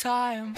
time.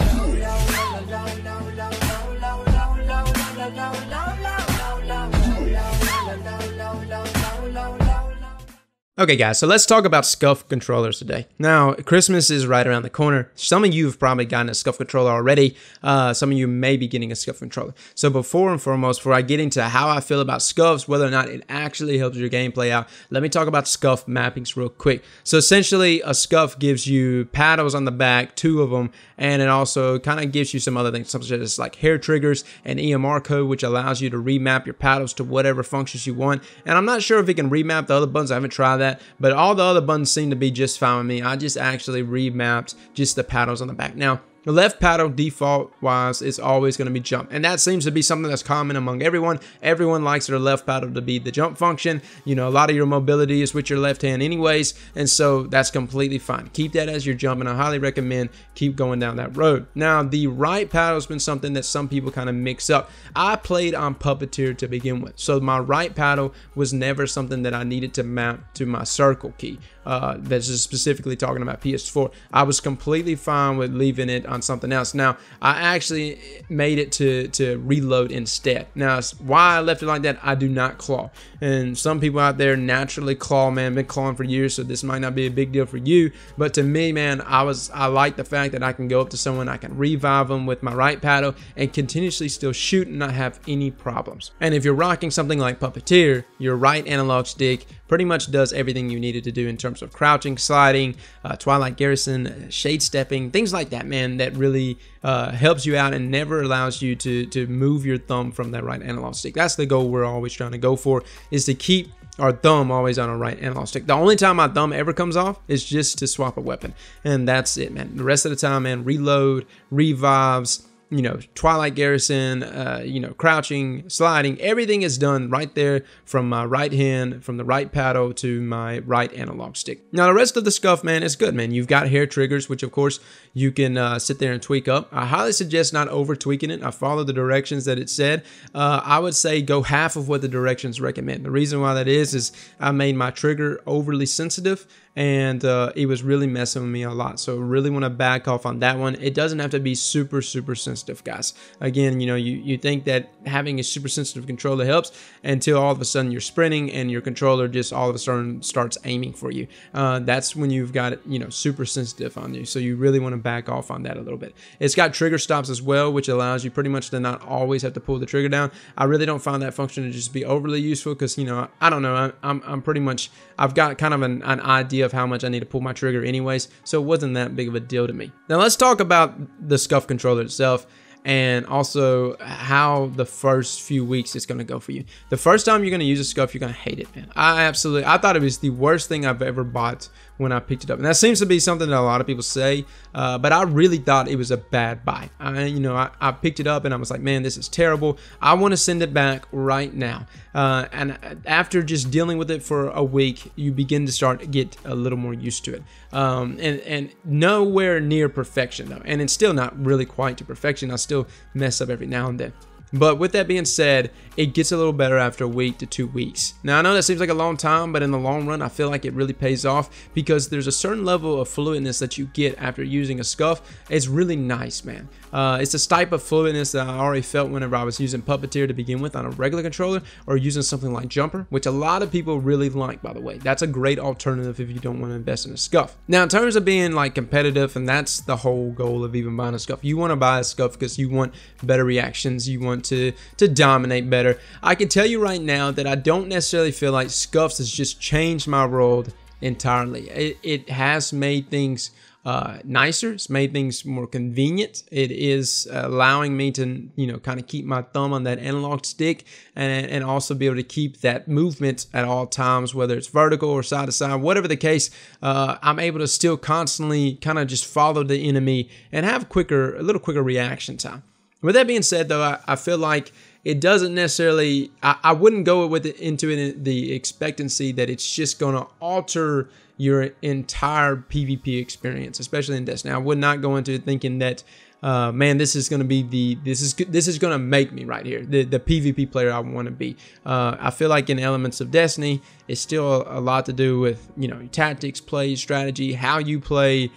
Okay guys, so let's talk about Scuf controllers today. Now, Christmas is right around the corner. Some of you have probably gotten a Scuf controller already. Some of you may be getting a Scuf controller. So before and foremost, before I get into how I feel about Scufs, whether or not it actually helps your gameplay out, let me talk about Scuf mappings real quick. So essentially, a Scuf gives you paddles on the back, 2 of them, and it also kind of gives you some other things, such as like hair triggers and EMR code, which allows you to remap your paddles to whatever functions you want. And I'm not sure if it can remap the other buttons. I haven't tried that, but all the other buttons seem to be just fine with me. I just actually remapped just the paddles on the back. Now, the left paddle default wise is always going to be jump, and that seems to be something that's common among everyone. Everyone likes their left paddle to be the jump function. You know, a lot of your mobility is with your left hand anyways, and so that's completely fine. Keep that as your jump, and I highly recommend keep going down that road. Now, the right paddle has been something that some people kind of mix up. I played on Puppeteer to begin with, so my right paddle was never something that I needed to map to my circle key. That's just specifically talking about PS4. I was completely fine with leaving it on something else. Now, I actually made it to reload instead. Now, why I left it like that, I do not claw. And some people out there naturally claw, man. Been clawing for years, so this might not be a big deal for you. But to me, man, I like the fact that I can go up to someone, I can revive them with my right paddle and continuously still shoot and not have any problems. And if you're rocking something like Puppeteer, your right analog stick pretty much does everything you needed to do in terms of crouching, sliding, Twilight Garrison, shade stepping, things like that, man, that really helps you out and never allows you to move your thumb from that right analog stick. That's the goal we're always trying to go for, is to keep our thumb always on a right analog stick. The only time my thumb ever comes off is just to swap a weapon, and that's it, man. The rest of the time, man, reload, revives, you know, Twilight Garrison, you know, crouching, sliding, everything is done right there from my right hand, from the right paddle to my right analog stick. Now, the rest of the Scuf, man, is good, man. You've got hair triggers, which of course you can sit there and tweak up. I highly suggest not over tweaking it. I follow the directions that it said. I would say go half of what the directions recommend. The reason why that is I made my trigger overly sensitive, and it was really messing with me a lot. So really want to back off on that one. It doesn't have to be super sensitive, guys. Again, you know, you think that having a super sensitive controller helps until all of a sudden you're sprinting and your controller just all of a sudden starts aiming for you. That's when you've got it, you know, super sensitive on you. So you really want to back off on that a little bit. It's got trigger stops as well, which allows you pretty much to not always have to pull the trigger down. I really don't find that function to just be overly useful, because, you know, I don't know, I'm pretty much, I've got kind of an idea of how much I need to pull my trigger anyways, so it wasn't that big of a deal to me. Now let's talk about the Scuf controller itself, and also how the first few weeks is going to go for you. The first time you're going to use a Scuf, you're going to hate it, man. I thought it was the worst thing I've ever bought when I picked it up, and that seems to be something that a lot of people say, but I really thought it was a bad buy. I picked it up and I was like, man, this is terrible. I want to send it back right now. And after just dealing with it for a week, you begin to get a little more used to it, and nowhere near perfection though, and it's still not really quite to perfection. I still mess up every now and then. But with that being said, it gets a little better after a week to 2 weeks. Now, I know that seems like a long time, but in the long run, I feel like it really pays off, because there's a certain level of fluidness that you get after using a Scuf. It's really nice, man. It's a type of fluidness that I already felt whenever I was using Puppeteer to begin with on a regular controller, or using something like Jumper, which a lot of people really like, by the way. That's a great alternative if you don't want to invest in a Scuf. Now, in terms of being like competitive, and that's the whole goal of even buying a Scuf. You want to buy a Scuf because you want better reactions. You want to dominate better. I can tell you right now that I don't necessarily feel like Scufs has just changed my world entirely. It has made things nicer. It's made things more convenient. It is allowing me to, you know, kind of keep my thumb on that analog stick, and also be able to keep that movement at all times, whether it's vertical or side to side, whatever the case. I'm able to still constantly kind of just follow the enemy and have a little quicker reaction time. With that being said, though, I feel like it doesn't necessarily, I wouldn't go into it in the expectancy that it's just going to alter your entire PvP experience, especially in Destiny. I would not go into it thinking that, man, this is going to be this is going to make me right here, the PvP player I want to be. I feel like in elements of Destiny, it's still a lot to do with, you know, tactics, play, strategy, how you play,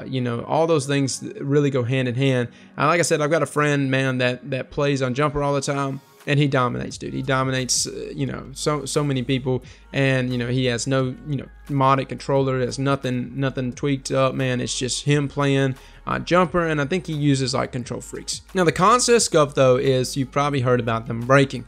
You know, all those things really go hand in hand. And like I said, I've got a friend, man, that plays on jumper all the time. And he dominates, dude. He dominates, you know, so many people. And, you know, he has no, you know, modded controller. There's nothing tweaked up, man. It's just him playing jumper. And I think he uses like control freaks. Now, the cons to Scuf, though, is you've probably heard about them breaking.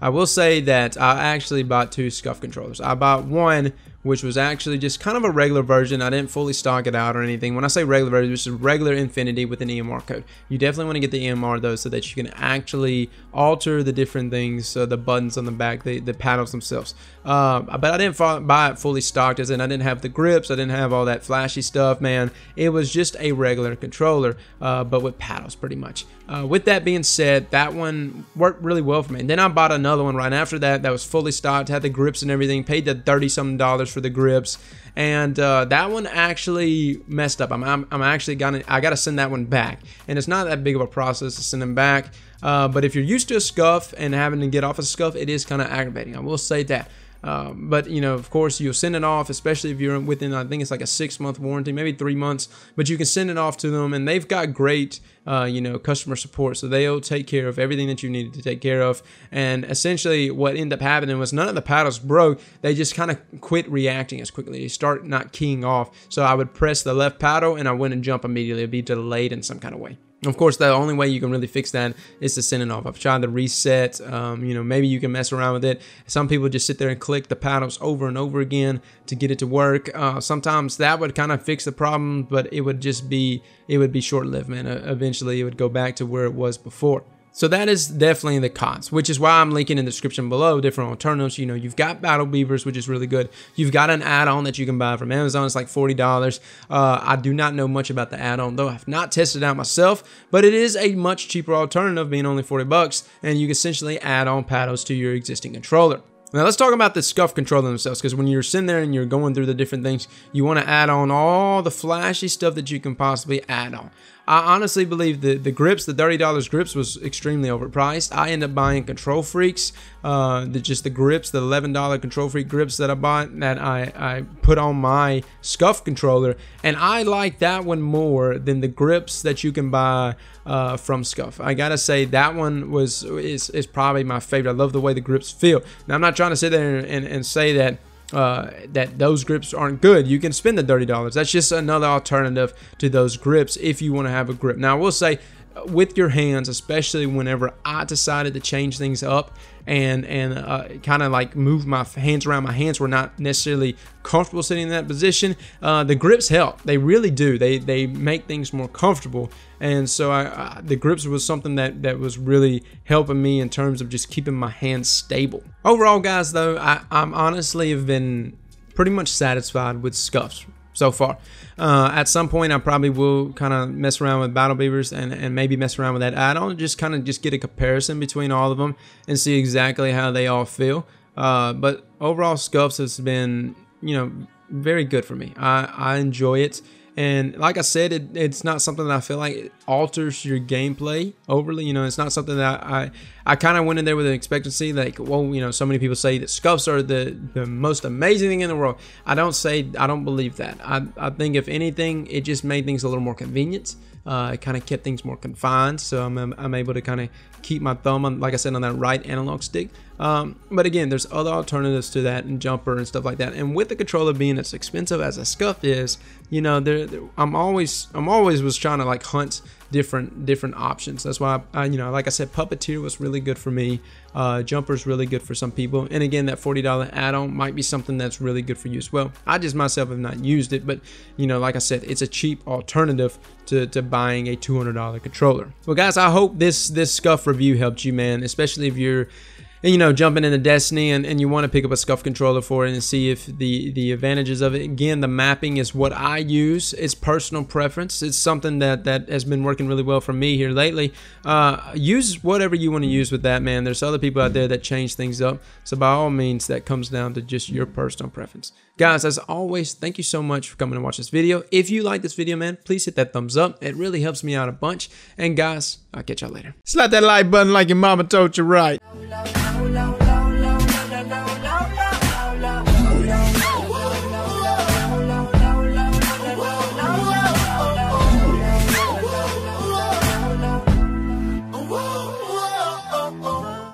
I will say that I actually bought 2 Scuf controllers. I bought one, which was actually just kind of a regular version. I didn't fully stock it out or anything. When I say regular version, it's just regular Infinity with an EMR code. You definitely want to get the EMR though, so that you can actually alter the different things, the buttons on the back, the paddles themselves. But I didn't buy it fully stocked, as in I didn't have the grips, I didn't have all that flashy stuff, man. It was just a regular controller, but with paddles pretty much. With that being said, that one worked really well for me. And then I bought another one right after that was fully stocked, had the grips and everything, paid the $30-something for the grips, and that one actually messed up. I'm actually I gotta send that one back, and it's not that big of a process to send them back. But if you're used to a Scuf and having to get off a Scuf, it is kind of aggravating. I will say that. But you know, of course, you'll send it off, especially if you're within, I think it's like a 6-month warranty, maybe 3 months, but you can send it off to them, and they've got great you know, customer support, so they'll take care of everything that you needed to take care of. And essentially what ended up happening was none of the paddles broke, they just kind of quit reacting as quickly. They start not keying off, so I would press the left paddle and I wouldn't jump immediately. It'd be delayed in some kind of way. Of course, the only way you can really fix that is to send it off. I've tried to reset, you know, maybe you can mess around with it. Some people just sit there and click the paddles over and over again to get it to work. Sometimes that would kind of fix the problem, but it would be short-lived, man. Eventually, it would go back to where it was before. So that is definitely the cons, which is why I'm linking in the description below different alternatives. You know, you've got Battle Beavers, which is really good. You've got an add-on that you can buy from Amazon. It's like $40. I do not know much about the add-on, though. I've not tested it out myself, but it is a much cheaper alternative, being only 40 bucks, and you can essentially add on paddles to your existing controller. Now let's talk about the Scuf controller themselves, because when you're sitting there and you're going through the different things, you want to add on all the flashy stuff that you can possibly add on. I honestly believe the grips, the $30 grips, was extremely overpriced. I ended up buying control freaks, just the grips, the $11 control freak grips that I bought, that I put on my Scuf controller, and I like that one more than the grips that you can buy from Scuf. I gotta say that one is probably my favorite. I love the way the grips feel. Now I'm not trying to sit there and say that those grips aren't good. You can spend the $30. That's just another alternative to those grips if you want to have a grip. Now I will say, with your hands, especially whenever I decided to change things up and kind of like move my hands around, my hands were not necessarily comfortable sitting in that position, the grips help. They really do. They make things more comfortable. And so the grips was something that was really helping me in terms of just keeping my hands stable. Overall, guys, though, I'm honestly have been pretty much satisfied with Scufs so far. At some point I probably will kind of mess around with Battle Beavers and maybe mess around with that add-on, just kind of get a comparison between all of them and see exactly how they all feel. But overall, Scufs has been, you know, very good for me. I enjoy it. And like I said, it's not something that I feel like it alters your gameplay overly. You know, it's not something that I kind of went in there with an expectancy like, well, you know, so many people say that Scufs are the most amazing thing in the world. I don't believe that. I think if anything, it just made things a little more convenient. It kind of kept things more confined, so I'm able to kind of keep my thumb on, like I said, on that right analog stick. But again, there's other alternatives to that, and jumper and stuff like that. And with the controller being as expensive as a Scuf is, you know, I'm always was trying to like hunt different options. That's why you know, like I said, Puppeteer was really good for me. Jumper's really good for some people, and again, that $40 add-on might be something that's really good for you as well. I just myself have not used it, but you know, like I said, it's a cheap alternative to buying a $200 controller. Well, guys, I hope this Scuf review helped you, man, especially if you're, you know, jumping into Destiny and you want to pick up a Scuf controller for it and see if the advantages of it. Again, the mapping is what I use. It's personal preference. It's something that has been working really well for me here lately. Use whatever you want to use with that, man. There's other people out there that change things up. So by all means, that comes down to just your personal preference. Guys, as always, thank you so much for coming to watch this video. If you like this video, man, please hit that thumbs up. It really helps me out a bunch. And guys, I'll catch y'all later. Slap that like button like your mama told you right.